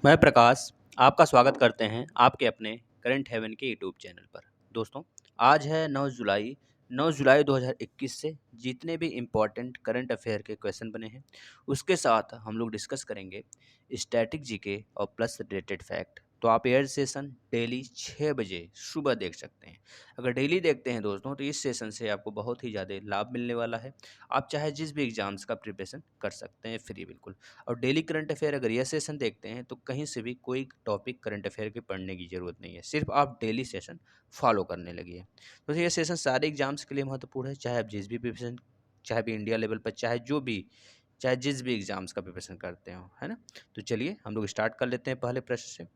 मैं प्रकाश आपका स्वागत करते हैं आपके अपने करंट हेवन के यूट्यूब चैनल पर। दोस्तों, आज है 9 जुलाई 2021 से जितने भी इम्पोर्टेंट करंट अफेयर के क्वेश्चन बने हैं उसके साथ हम लोग डिस्कस करेंगे स्टैटिक जीके और प्लस रिलेटेड फैक्ट। तो आप एयर सेशन डेली 6 बजे सुबह देख सकते हैं। अगर डेली देखते हैं दोस्तों तो इस सेशन से आपको बहुत ही ज़्यादा लाभ मिलने वाला है। आप चाहे जिस भी एग्ज़ाम्स का प्रिपरेशन कर सकते हैं फ्री बिल्कुल। और डेली करंट अफेयर अगर यह सेशन देखते हैं तो कहीं से भी कोई टॉपिक करंट अफेयर के पढ़ने की ज़रूरत नहीं है, सिर्फ आप डेली सेशन फॉलो करने लगिए। तो ये सेशन सारे एग्जाम्स के लिए महत्वपूर्ण है, चाहे आप जिस भी प्रिपरेशन, चाहे भी इंडिया लेवल पर, चाहे जिस भी एग्जाम्स का प्रिपरेशन करते हो, है ना। तो चलिए हम लोग स्टार्ट कर लेते हैं पहले प्रश्न से।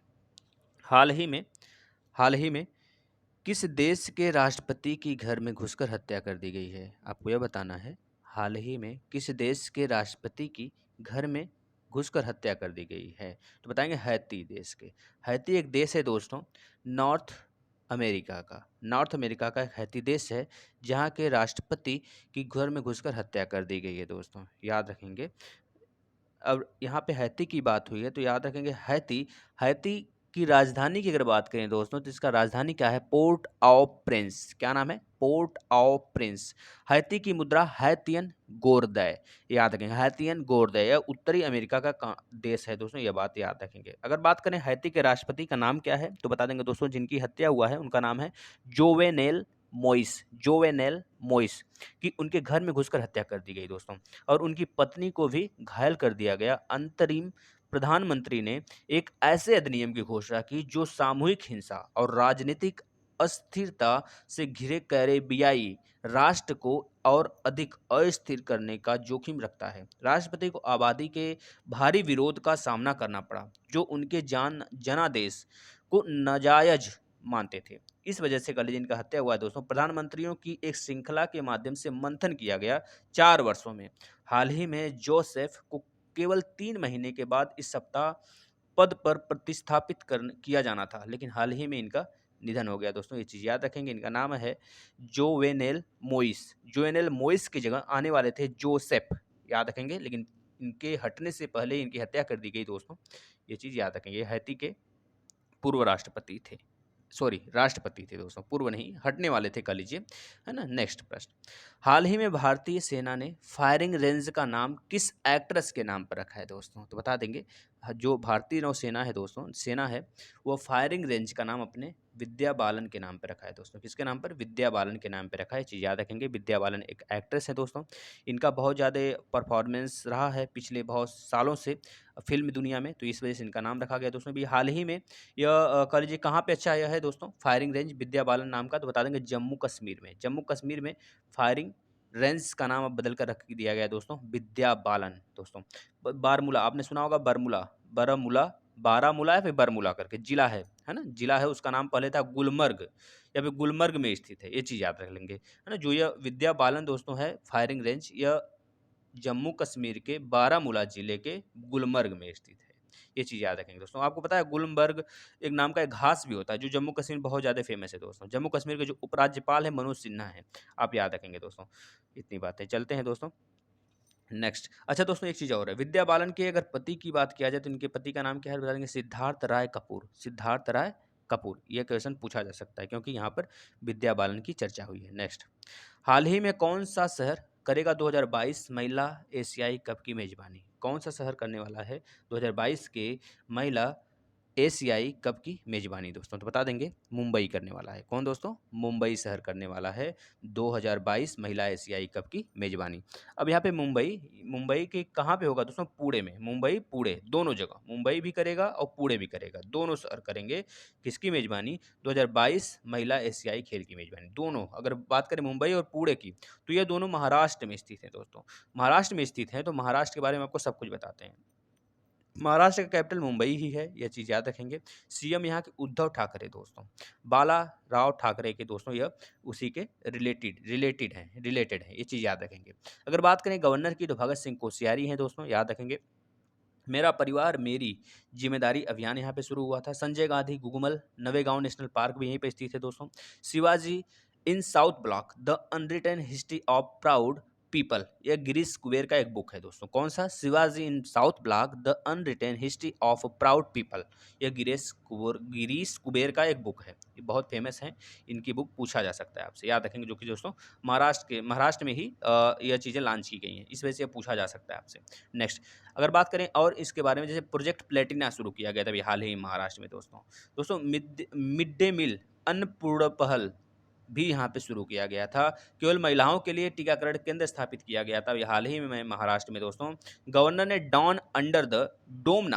हाल ही में हाल ही में किस देश के राष्ट्रपति की घर में घुसकर हत्या कर दी गई है? आपको यह बताना है। हाल ही में किस देश के राष्ट्रपति की घर में घुसकर हत्या कर दी गई है? तो बताएंगे हैती देश के। हैती एक देश है दोस्तों, नॉर्थ नॉर्थ अमेरिका का एक हैती देश है जहाँ के राष्ट्रपति की घर में घुसकर हत्या कर दी गई है दोस्तों, याद रखेंगे। अब यहाँ पे हैती की बात हुई है तो याद रखेंगे हैती। हैती की राजधानी की अगर बात करें दोस्तों तो इसका राजधानी क्या है? पोर्ट ऑ प्रिंस। क्या नाम है? पोर्ट ऑ प्रिंस। हैती की मुद्रा हैतियन गोरदय। याद रखेंगे हैतियन गोरदय। यह उत्तरी अमेरिका का देश है दोस्तों, यह बात याद रखेंगे। अगर बात करें हैती के राष्ट्रपति का नाम क्या है तो बता देंगे दोस्तों, जिनकी हत्या हुआ है उनका नाम है जोवेनेल मोइस कि उनके घर में घुसकर हत्या कर दी गई दोस्तों। और उनकी पत्नी को भी घायल कर दिया गया। अंतरिम प्रधानमंत्री ने एक ऐसे अधिनियम की घोषणा की जो सामूहिक हिंसा और राजनीतिक अस्थिरता से घिरे कैरेबियाई राष्ट्र को और अधिक अस्थिर करने का जोखिम रखता है। राष्ट्रपति को आबादी के भारी विरोध का सामना करना पड़ा जो उनके जनादेश को नाजायज मानते थे। इस वजह से कल जिनका हत्या हुआ है दोस्तों, प्रधानमंत्रियों की एक श्रृंखला के माध्यम से मंथन किया गया 4 वर्षों में। हाल ही में जोसेफ को केवल 3 महीने के बाद इस सप्ताह पद पर प्रतिस्थापित किया जाना था, लेकिन हाल ही में इनका निधन हो गया दोस्तों। ये चीज़ याद रखेंगे। इनका नाम है जोवेनेल मोइस की जगह आने वाले थे जोसेफ, याद रखेंगे, लेकिन इनके हटने से पहले इनकी हत्या कर दी गई दोस्तों। ये चीज़ याद रखेंगे। हैती के पूर्व राष्ट्रपति थे, सॉरी राष्ट्रपति थे दोस्तों, पूर्व नहीं, हटने वाले थे, कह लीजिए, है ना। नेक्स्ट प्रश्न। हाल ही में भारतीय सेना ने फायरिंग रेंज का नाम किस एक्ट्रेस के नाम पर रखा है दोस्तों? तो बता देंगे जो भारतीय नौसेना है दोस्तों, सेना है, वो फायरिंग रेंज का नाम अपने विद्या बालन के नाम पर रखा है दोस्तों। किसके नाम पर? विद्या बालन के नाम पर रखा है। चीज़ याद रखेंगे। विद्या बालन एक एक्ट्रेस है दोस्तों। इनका बहुत ज़्यादा परफॉर्मेंस रहा है पिछले बहुत सालों से फिल्म दुनिया में, तो इस वजह से इनका नाम रखा गया दोस्तों। भी हाल ही में यह कह लीजिए कहाँ पे अच्छा आया है दोस्तों, फायरिंग रेंज विद्या बालन नाम का? तो बता देंगे जम्मू कश्मीर में फायरिंग रेंज का नाम अब बदल कर रख दिया गया है दोस्तों, विद्या बालन दोस्तों। बारमूला आपने सुना होगा, बरमूला बारामूला या फिर बरमूला करके जिला है ना, जिला है, उसका नाम पहले था गुलमर्ग, या फिर गुलमर्ग में स्थित है। ये चीज़ याद रख लेंगे, है ना। जो यह विद्या बालन दोस्तों है फायरिंग रेंज, यह जम्मू कश्मीर के बारामूला जिले के गुलमर्ग में स्थित है। ये चीज़ याद रखेंगे दोस्तों। आपको पता है गुलमर्ग एक नाम का एक घास भी होता है जो जम्मू कश्मीर में बहुत ज़्यादा फेमस है दोस्तों। जम्मू कश्मीर के जो उपराज्यपाल है मनोज सिन्हा है, आप याद रखेंगे दोस्तों। इतनी बात है, चलते हैं दोस्तों नेक्स्ट। अच्छा दोस्तों, एक चीज़ और है, विद्या बालन के अगर पति की बात किया जाए तो इनके पति का नाम क्या है? बता देंगे सिद्धार्थ राय कपूर। यह क्वेश्चन पूछा जा सकता है क्योंकि यहाँ पर विद्या बालन की चर्चा हुई है। नेक्स्ट। हाल ही में कौन सा शहर करेगा 2022 महिला एशियाई कप की मेजबानी? कौन सा शहर करने वाला है 2022 के महिला एशियाई कप की मेजबानी दोस्तों? तो बता देंगे मुंबई करने वाला है। कौन दोस्तों? मुंबई शहर करने वाला है 2022 महिला एशियाई कप की मेजबानी। अब यहाँ पे मुंबई के कहाँ पे होगा दोस्तों? पुणे में। मुंबई पुणे दोनों जगह, मुंबई भी करेगा और पुणे भी करेगा, दोनों शहर करेंगे किसकी मेजबानी? 2022 महिला एशियाई खेल की मेजबानी। दोनों, अगर बात करें मुंबई और पुणे की, तो ये दोनों महाराष्ट्र में स्थित हैं दोस्तों। महाराष्ट्र में स्थित हैं, तो महाराष्ट्र के बारे में आपको सब कुछ बताते हैं। महाराष्ट्र का कैपिटल मुंबई ही है, यह चीज़ याद रखेंगे। सीएम यहाँ के उद्धव ठाकरे दोस्तों, बाला राव ठाकरे के दोस्तों, यह उसी के रिलेटेड है, ये चीज़ याद रखेंगे। अगर बात करें गवर्नर की तो भगत सिंह कोश्यारी हैं दोस्तों, याद रखेंगे। मेरा परिवार मेरी जिम्मेदारी अभियान यहाँ पे शुरू हुआ था। संजय गांधी गुगुमल नवेगांव नेशनल पार्क भी यहीं पे स्थित है दोस्तों। Shivaji in South Block the unwritten history of proud people, यह गिरीश कुबेर का एक बुक है दोस्तों। कौन सा? Shivaji in South Block the unwritten history of proud people. यह गिरीश कुबेर का एक बुक है, ये बहुत फेमस है। इनकी बुक पूछा जा सकता है आपसे, याद रखेंगे, जो कि दोस्तों महाराष्ट्र में ही यह चीज़ें लॉन्च की गई हैं, इस वजह से पूछा जा सकता है आपसे। नेक्स्ट, अगर बात करें और इसके बारे में, जैसे प्रोजेक्ट प्लेटिना शुरू किया गया था अभी हाल ही में महाराष्ट्र में दोस्तों मिड डे मील अन्नपूर्णा पहल भी यहाँ पे शुरू किया गया था। केवल महिलाओं के लिए टीकाकरण केंद्र स्थापित किया गया था। हाल ही में महाराष्ट्र में दोस्तों गवर्नर ने डॉन अंडर द डोम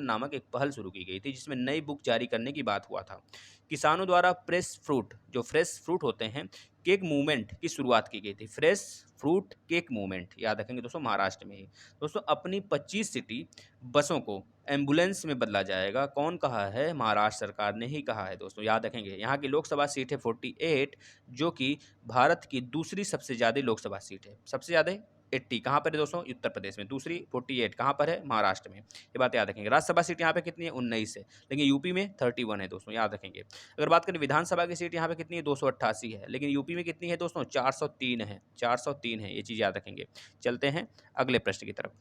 नामक एक पहल शुरू की गई थी, जिसमें नई बुक जारी करने की बात हुआ था। किसानों द्वारा फ्रेश फ्रूट होते हैं, केक मूवमेंट की शुरुआत की गई थी। फ्रेश फ्रूट केक मूवमेंट, याद रखेंगे दोस्तों, महाराष्ट्र में ही। दोस्तों अपनी 25 सिटी बसों को एम्बुलेंस में बदला जाएगा। कौन कहा है? महाराष्ट्र सरकार ने ही कहा है दोस्तों, याद रखेंगे। यहाँ की लोकसभा सीट है 48, जो कि भारत की दूसरी सबसे ज़्यादा लोकसभा सीट है। सबसे ज़्यादा 80 कहाँ पर है दोस्तों? उत्तर प्रदेश में। दूसरी 48 कहाँ पर है? महाराष्ट्र में। ये बात याद रखेंगे। राज्यसभा सीट यहाँ पे कितनी है? 19 है, लेकिन यूपी में 31 है दोस्तों, याद रखेंगे। अगर बात करें विधानसभा की सीट यहाँ पे कितनी है? 288 है, लेकिन यूपी में कितनी है दोस्तों? 403 है। 403 है, ये चीज़ याद रखेंगे। चलते हैं अगले प्रश्न की तरफ।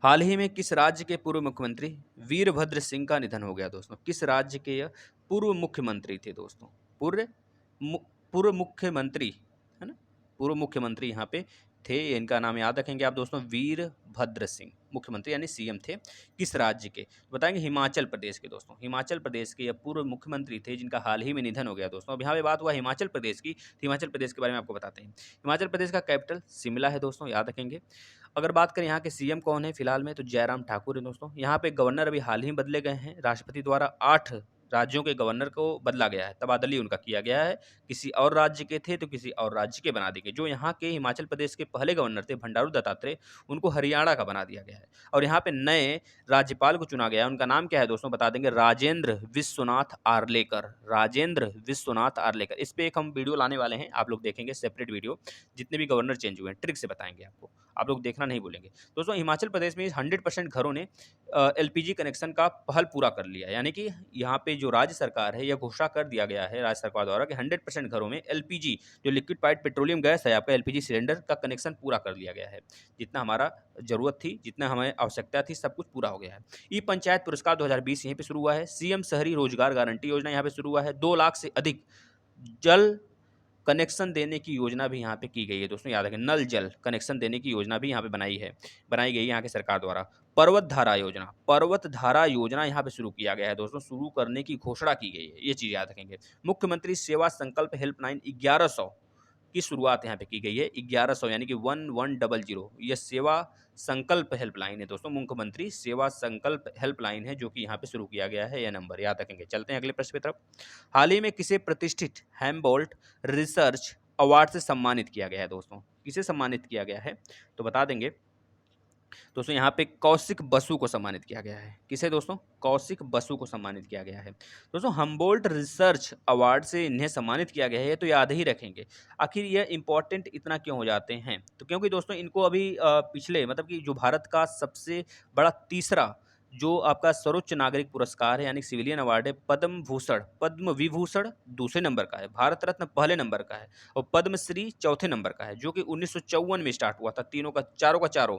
हाल ही में किस राज्य के पूर्व मुख्यमंत्री वीरभद्र सिंह का निधन हो गया दोस्तों? किस राज्य के यह पूर्व मुख्यमंत्री थे दोस्तों? पूर्व मुख्यमंत्री, है ना, पूर्व मुख्यमंत्री यहाँ पे थे। इनका नाम याद रखेंगे आप दोस्तों, वीरभद्र सिंह, मुख्यमंत्री यानी सीएम थे। किस राज्य के? बताएंगे हिमाचल प्रदेश के दोस्तों। हिमाचल प्रदेश के यह पूर्व मुख्यमंत्री थे, जिनका हाल ही में निधन हो गया दोस्तों। अब यहाँ पे बात हुआ हिमाचल प्रदेश की, तो हिमाचल प्रदेश के बारे में आपको बताते हैं। हिमाचल प्रदेश का कैपिटल शिमला है दोस्तों, याद रखेंगे। अगर बात करें यहाँ के सीएम कौन है फिलहाल में, तो जयराम ठाकुर है दोस्तों। यहाँ पे गवर्नर अभी हाल ही बदले गए हैं, राष्ट्रपति द्वारा 8 राज्यों के गवर्नर को बदला गया है, तबादली उनका किया गया है। किसी और राज्य के थे तो किसी और राज्य के बना दिए गए। जो यहाँ के हिमाचल प्रदेश के पहले गवर्नर थे बंडारू दत्तात्रेय, उनको हरियाणा का बना दिया गया है। और यहाँ पे नए राज्यपाल को चुना गया है, उनका नाम क्या है दोस्तों? बता देंगे, राजेंद्र विश्वनाथ आर्लेकर। राजेंद्र विश्वनाथ आर्लेकर। इस पर एक हम वीडियो लाने वाले हैं, आप लोग देखेंगे सेपरेट वीडियो। जितने भी गवर्नर चेंज हुए हैं ट्रिक से बताएंगे आपको, आप लोग देखना नहीं भूलेंगे दोस्तों। हिमाचल प्रदेश में 100% घरों ने एलपीजी कनेक्शन का पहल पूरा कर लिया, यानी कि यहाँ पे जो राज्य सरकार है, यह घोषणा कर दिया गया है राज्य सरकार द्वारा कि 100% घरों में एलपीजी, जो लिक्विड पाइड पेट्रोलियम गैस है आपका, एलपीजी सिलेंडर का कनेक्शन पूरा कर लिया गया है। जितना हमारा जरूरत थी, जितना हमें आवश्यकता थी, सब कुछ पूरा हो गया है। ई पंचायत पुरस्कार 2020 यहीं पे शुरू हुआ है। सीएम शहरी रोजगार गारंटी योजना यहाँ पे शुरू हुआ है। 2 लाख से अधिक जल कनेक्शन देने की योजना भी यहाँ पे की गई है दोस्तों, याद रखें। नल जल कनेक्शन देने की योजना भी यहाँ पे बनाई गई है यहाँ के सरकार द्वारा। पर्वत धारा योजना यहाँ पे शुरू किया गया है दोस्तों, शुरू करने की घोषणा की गई है, ये चीज़ याद रखेंगे। मुख्यमंत्री सेवा संकल्प हेल्पलाइन 1100 की शुरुआत यहाँ पे की गई है। 1100 यानी कि 1100, यह सेवा संकल्प हेल्पलाइन है दोस्तों। मुख्यमंत्री सेवा संकल्प हेल्पलाइन है, जो कि यहाँ पे शुरू किया गया है, यह नंबर याद रखेंगे। चलते हैं अगले प्रश्न की तरफ। हाल ही में किसे प्रतिष्ठित हैम्बोल्ट रिसर्च अवार्ड से सम्मानित किया गया है दोस्तों? किसे सम्मानित किया गया है तो बता देंगे दोस्तों, यहाँ पे कौशिक बसु को सम्मानित किया गया है। किसे दोस्तों? कौशिक बसु को सम्मानित किया गया है दोस्तों। हम्बोल्ट रिसर्च अवार्ड से इन्हें सम्मानित किया गया है, तो याद ही रखेंगे। आखिर यह इंपॉर्टेंट इतना क्यों हो जाते हैं? तो क्योंकि दोस्तों इनको अभी पिछले, मतलब कि जो भारत का सबसे बड़ा तीसरा जो आपका सर्वोच्च नागरिक पुरस्कार है, यानी सिविलियन अवार्ड है, पद्म विभूषण दूसरे नंबर का है, भारत रत्न पहले नंबर का है, और पद्मश्री चौथे नंबर का है, जो कि 1954 में स्टार्ट हुआ था। चारों का चारों,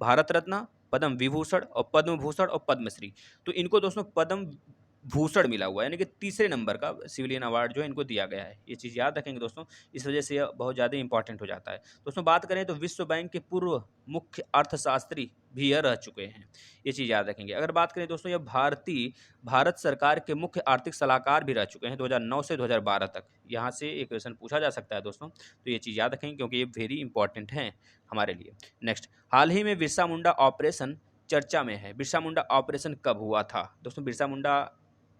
भारत रत्न, पद्म विभूषण और पद्म भूषण और पद्मश्री, तो इनको दोस्तों पद्म भूषण मिला हुआ है, यानी कि तीसरे नंबर का सिविलियन अवार्ड जो है इनको दिया गया है। ये चीज़ याद रखेंगे दोस्तों, इस वजह से यह बहुत ज़्यादा इंपॉर्टेंट हो जाता है दोस्तों। बात करें तो विश्व बैंक के पूर्व मुख्य अर्थशास्त्री भी यह रह चुके हैं, ये चीज़ याद रखेंगे। अगर बात करें दोस्तों, यह भारत सरकार के मुख्य आर्थिक सलाहकार भी रह चुके हैं 2009 से 2012 तक। यहाँ से एक क्वेश्चन पूछा जा सकता है दोस्तों, तो ये चीज़ याद रखेंगे, क्योंकि ये वेरी इंपॉर्टेंट है हमारे लिए। नेक्स्ट, हाल ही में बिरसा मुंडा ऑपरेशन चर्चा में है। बिरसा मुंडा ऑपरेशन कब हुआ था दोस्तों? बिरसा मुंडा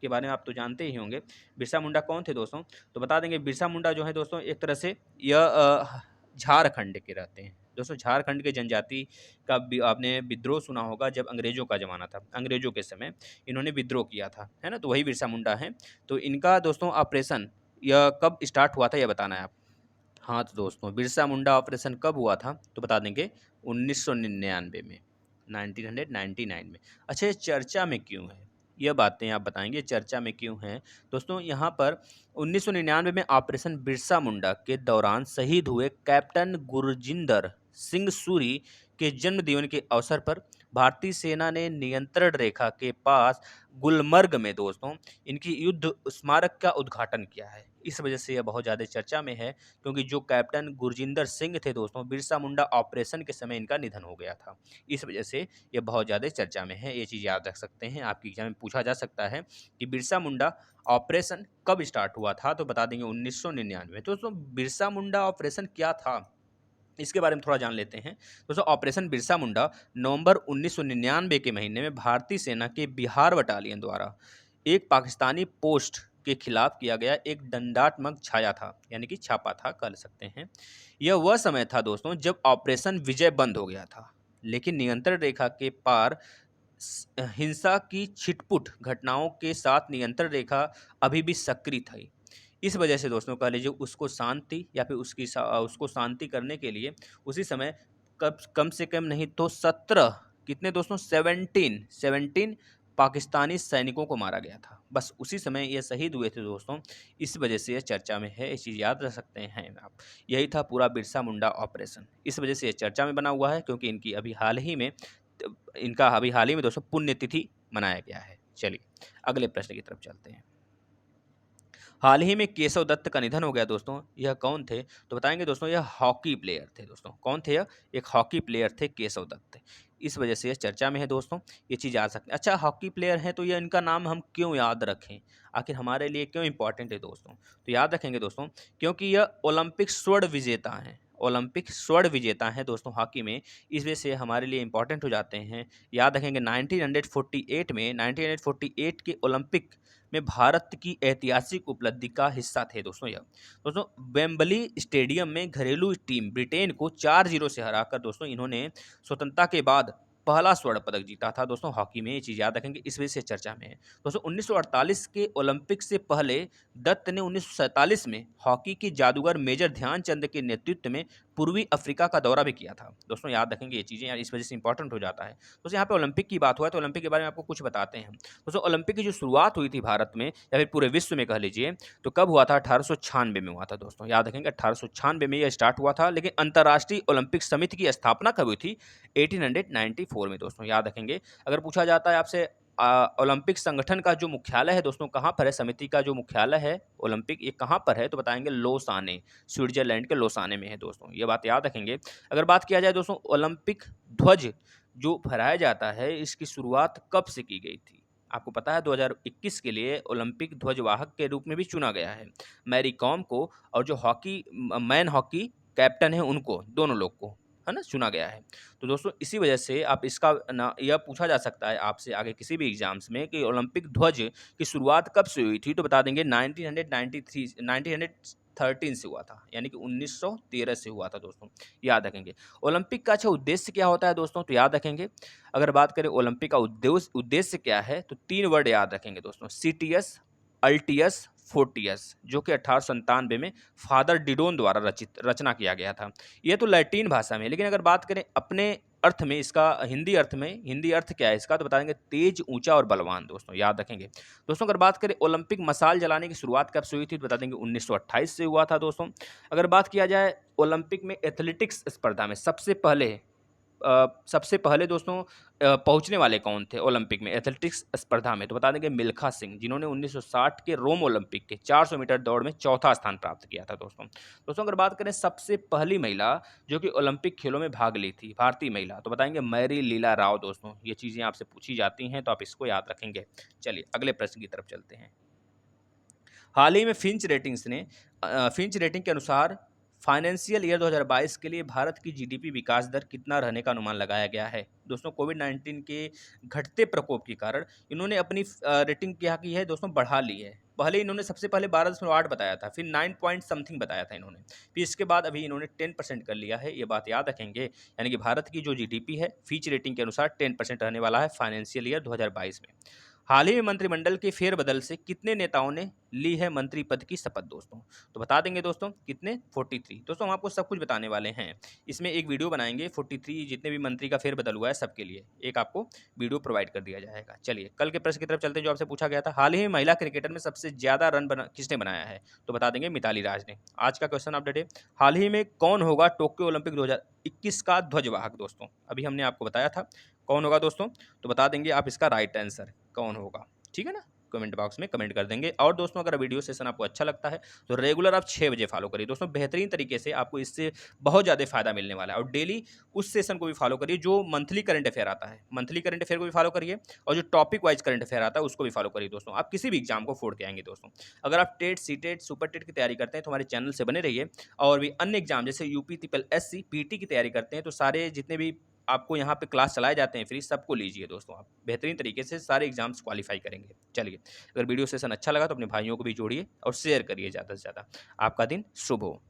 के बारे में आप तो जानते ही होंगे। बिरसा मुंडा कौन थे दोस्तों? तो बता देंगे, बिरसा मुंडा जो है दोस्तों, एक तरह से यह झारखंड के रहते हैं दोस्तों। झारखंड के जनजाति का आपने विद्रोह सुना होगा, जब अंग्रेजों का ज़माना था, अंग्रेजों के समय इन्होंने विद्रोह किया था, है ना, तो वही बिरसा मुंडा है। तो इनका दोस्तों ऑपरेशन यह कब स्टार्ट हुआ था, यह बताना है आप। हाँ तो दोस्तों, बिरसा मुंडा ऑपरेशन कब हुआ था तो बता देंगे 1999 में, 1999 में। अच्छा, ये चर्चा में क्यों है? यह बातें आप बताएंगे चर्चा में क्यों हैं दोस्तों। यहाँ पर 1999 में ऑपरेशन बिरसा मुंडा के दौरान शहीद हुए कैप्टन गुरजिंदर सिंह सूरी के जन्मदिन के अवसर पर भारतीय सेना ने नियंत्रण रेखा के पास गुलमर्ग में दोस्तों इनकी युद्ध स्मारक का उद्घाटन किया है। इस वजह से यह बहुत ज़्यादा चर्चा में है, क्योंकि जो कैप्टन गुरजिंदर सिंह थे दोस्तों, बिरसा मुंडा ऑपरेशन के समय इनका निधन हो गया था। इस वजह से ये बहुत ज़्यादा चर्चा में है। ये चीज़ याद रख सकते हैं, आपकी एग्जाम में पूछा जा सकता है कि बिरसा मुंडा ऑपरेशन कब स्टार्ट हुआ था, तो बता देंगे 1999। तो दोस्तों बिरसा मुंडा ऑपरेशन क्या था, इसके बारे में थोड़ा जान लेते हैं। दोस्तों ऑपरेशन बिरसा मुंडा नवंबर 1999 के महीने में भारतीय सेना के बिहार बटालियन द्वारा एक पाकिस्तानी पोस्ट के खिलाफ किया गया एक दंडात्मक छाया था, यानी कि छापा था कह सकते हैं। यह वह समय था दोस्तों जब ऑपरेशन विजय बंद हो गया था, लेकिन नियंत्रण रेखा के पार हिंसा की छिटपुट घटनाओं के साथ नियंत्रण रेखा अभी भी सक्रिय थी। इस वजह से दोस्तों कह लीजिए उसको शांति या फिर उसको शांति करने के लिए उसी समय कम से कम नहीं तो 17 कितने दोस्तों 17 पाकिस्तानी सैनिकों को मारा गया था। बस उसी समय ये शहीद हुए थे दोस्तों, इस वजह से ये चर्चा में है। ये चीज़ याद रख सकते हैं आप। यही था पूरा बिरसा मुंडा ऑपरेशन। इस वजह से ये चर्चा में बना हुआ है, क्योंकि इनका अभी हाल ही में दोस्तों पुण्यतिथि मनाया गया है। चलिए अगले प्रश्न की तरफ चलते हैं। हाल ही में केशव दत्त का निधन हो गया दोस्तों। यह कौन थे, तो बताएंगे दोस्तों यह हॉकी प्लेयर थे दोस्तों। कौन थे यह, एक हॉकी प्लेयर थे केशव दत्त। इस वजह से यह चर्चा में है दोस्तों, ये चीज़ याद सकते हैं। अच्छा हॉकी प्लेयर हैं तो यह इनका नाम हम क्यों याद रखें, आखिर हमारे लिए क्यों इंपॉर्टेंट है दोस्तों, तो याद रखेंगे दोस्तों क्योंकि यह ओलंपिक स्वर्ण विजेता हैं। ओलंपिक स्वर्ण विजेता हैं दोस्तों हॉकी में, इस वजह से हमारे लिए इंपॉर्टेंट हो जाते हैं। याद रखेंगे 1948 के ओलंपिक में भारत की ऐतिहासिक उपलब्धि का हिस्सा थे दोस्तों यह। दोस्तों वेम्बली स्टेडियम में घरेलू टीम ब्रिटेन को 4-0 से हराकर दोस्तों इन्होंने स्वतंत्रता के बाद पहला स्वर्ण पदक जीता था दोस्तों हॉकी में। ये चीज़ याद रखेंगे, इस वजह से चर्चा में है दोस्तों। 1948 के ओलंपिक से पहले दत्त ने 1947 में हॉकी के जादूगर मेजर ध्यानचंद के नेतृत्व में पूर्वी अफ्रीका का दौरा भी किया था दोस्तों। याद रखेंगे ये चीज़ें यार, इस वजह से इंपॉर्टेंट हो जाता है दोस्तों। यहाँ पे ओलंपिक की बात हुआ है तो ओलंपिक के बारे में आपको कुछ बताते हैं दोस्तों। ओलंपिक की जो शुरुआत हुई थी भारत में या फिर पूरे विश्व में कह लीजिए, तो कब हुआ था, 1896 में हुआ था दोस्तों। याद रखेंगे 1896 में यह स्टार्ट हुआ था, लेकिन अंतर्राष्ट्रीय ओलंपिक समिति की स्थापना कब हुई थी, 1894 में दोस्तों। याद रखेंगे अगर पूछा जाता है आपसे ओलंपिक संगठन का जो मुख्यालय है दोस्तों कहाँ पर है, समिति का जो मुख्यालय है ओलंपिक ये कहाँ पर है, तो बताएंगे लोसाने, स्विट्जरलैंड के लोसाने में है दोस्तों। ये बात याद रखेंगे। अगर बात किया जाए दोस्तों ओलंपिक ध्वज जो फहराया जाता है इसकी शुरुआत कब से की गई थी, आपको पता है 2021 के लिए ओलंपिक ध्वजवाहक के रूप में भी चुना गया है मैरी कॉम को, और जो मैन हॉकी कैप्टन है उनको, दोनों लोग को है ना चुना गया है। तो दोस्तों इसी वजह से आप इसका ना यह पूछा जा सकता है आपसे आगे किसी भी एग्जाम्स में कि ओलंपिक ध्वज की शुरुआत कब से हुई थी, तो बता देंगे 1913 से हुआ था, यानी कि 1913 से हुआ था दोस्तों। याद रखेंगे ओलंपिक का अच्छा उद्देश्य क्या होता है दोस्तों, तो याद रखेंगे अगर बात करें ओलंपिक का उद्देश्य क्या है, तो 3 वर्ड याद रखेंगे दोस्तों, सीटीएस, अल्टियस, फोर्टियस, जो कि 1897 में फादर डिडोन द्वारा रचना किया गया था। यह तो लैटिन भाषा में, लेकिन अगर बात करें अपने अर्थ में इसका हिंदी अर्थ क्या है इसका, तो बता देंगे तेज, ऊंचा और बलवान दोस्तों। याद रखेंगे दोस्तों। अगर बात करें ओलंपिक मशाल जलाने की शुरुआत कब से हुई थी, तो बता देंगे 1928 से हुआ था दोस्तों। अगर बात किया जाए ओलंपिक में एथलेटिक्स स्पर्धा में सबसे पहले दोस्तों पहुंचने वाले कौन थे ओलंपिक में एथलेटिक्स स्पर्धा में, तो बता देंगे मिल्खा सिंह, जिन्होंने 1960 के रोम ओलंपिक के 400 मीटर दौड़ में चौथा स्थान प्राप्त किया था दोस्तों। अगर बात करें सबसे पहली महिला जो कि ओलंपिक खेलों में भाग ली थी भारतीय महिला, तो बताएंगे मैरी लीला राव दोस्तों। ये चीज़ें आपसे पूछी जाती हैं तो आप इसको याद रखेंगे। चलिए अगले प्रश्न की तरफ चलते हैं। हाल ही में फिंच रेटिंग के अनुसार फाइनेंशियल ईयर 2022 के लिए भारत की जीडीपी विकास दर कितना रहने का अनुमान लगाया गया है दोस्तों। कोविड-19 के घटते प्रकोप के कारण इन्होंने अपनी रेटिंग क्या की है दोस्तों, बढ़ा ली है। पहले इन्होंने सबसे पहले 12.8 बताया था, फिर 9 पॉइंट समथिंग बताया था इन्होंने, फिर इसके बाद अभी इन्होंने 10% कर लिया है। ये बात याद रखेंगे, यानी कि भारत की जो जीडीपी है फिच रेटिंग के अनुसार 10% रहने वाला है फाइनेंशियल ईयर 2022 में। हाल ही में मंत्रिमंडल के फेरबदल से कितने नेताओं ने ली है मंत्री पद की शपथ दोस्तों? तो बता देंगे दोस्तों कितने, 43। दोस्तों हम आपको सब कुछ बताने वाले हैं, इसमें एक वीडियो बनाएंगे 43 जितने भी मंत्री का फेरबदल हुआ है सबके लिए एक आपको वीडियो प्रोवाइड कर दिया जाएगा। चलिए कल के प्रश्न की तरफ चलते हैं जो आपसे पूछा गया था, हाल ही में महिला क्रिकेटर में सबसे ज्यादा रन किसने बनाया है? तो बता देंगे मिताली राज ने। आज का क्वेश्चन अपडेट है, हाल ही में कौन होगा टोक्यो ओलंपिक 2021 का ध्वजवाहक? दोस्तों अभी हमने आपको बताया था कौन होगा दोस्तों, तो बता देंगे आप इसका राइट आंसर कौन होगा, ठीक है ना, कमेंट बॉक्स में कमेंट कर देंगे। और दोस्तों अगर वीडियो सेशन आपको अच्छा लगता है तो रेगुलर आप 6 बजे फॉलो करिए दोस्तों, बेहतरीन तरीके से आपको इससे बहुत ज़्यादा फायदा मिलने वाला है। और डेली उस सेशन को भी फॉलो करिए जो मंथली करंट अफेयर आता है, मंथली करंट अफेयर को भी फॉलो करिए, और जो टॉपिक वाइज करंट अफेयर आता है उसको भी फॉलो करिए दोस्तों। आप किसी भी एग्जाम को फोड़ के आएंगे दोस्तों। अगर आप टेट, सीटेट, सुपर टेट की तैयारी करते हैं तो हमारे चैनल से बने रहिए, और भी अन्य एग्जाम जैसे यूपी ट्रिपल एससी, पीटी की तैयारी करते हैं तो सारे जितने भी आपको यहाँ पे क्लास चलाए जाते हैं फ्री, सबको लीजिए दोस्तों, आप बेहतरीन तरीके से सारे एग्जाम्स क्वालिफाई करेंगे। चलिए अगर वीडियो सेशन अच्छा लगा तो अपने भाइयों को भी जोड़िए और शेयर करिए ज़्यादा से ज़्यादा। आपका दिन शुभ हो।